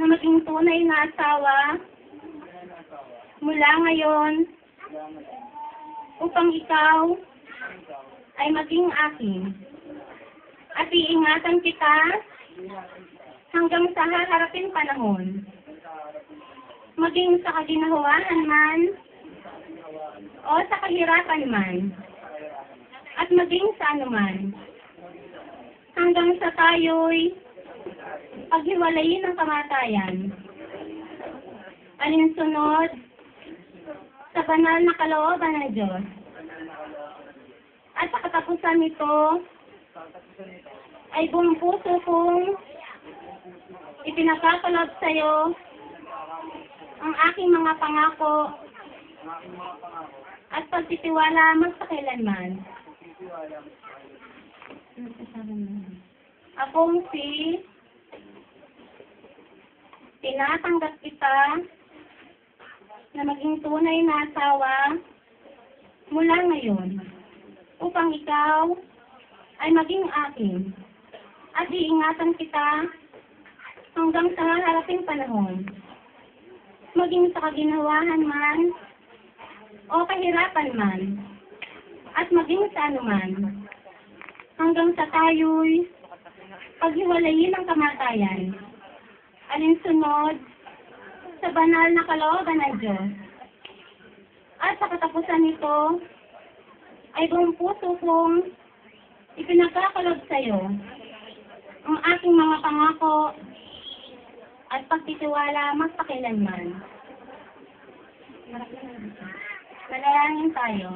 na maging tunay na asawa mula ngayon upang ikaw ay maging akin. At iingatan kita hanggang sa haharapin panahon. Maging sa kaginahuan man o sa kahirapan man. At maging sa anuman. Hanggang sa tayo'y paghiwalayin ng kamatayan. Alinsunod sa banal na kalooban ng Diyos. At sa katapusan nito, ay buong puso kong ipinagkakalob sa iyo ang aking mga pangako at pagtitiwala magpakailanman. Akong si tinatanggap kita na maging tunay na asawa mula ngayon upang ikaw ay maging akin at iingatan kita hanggang sa haharaping panahon. Maging sa kaginawahan man o kahirapan man at maging sa anuman hanggang sa tayo'y paghiwalayin ng kamatayan. Alinsunod sa banal na kalooban ng Diyos. At sa katapusan nito, ay buong puso kong ipinagkakalob sa iyo ang aking mga pangako at pagtitiwala magpakailanman. Manalangin tayo.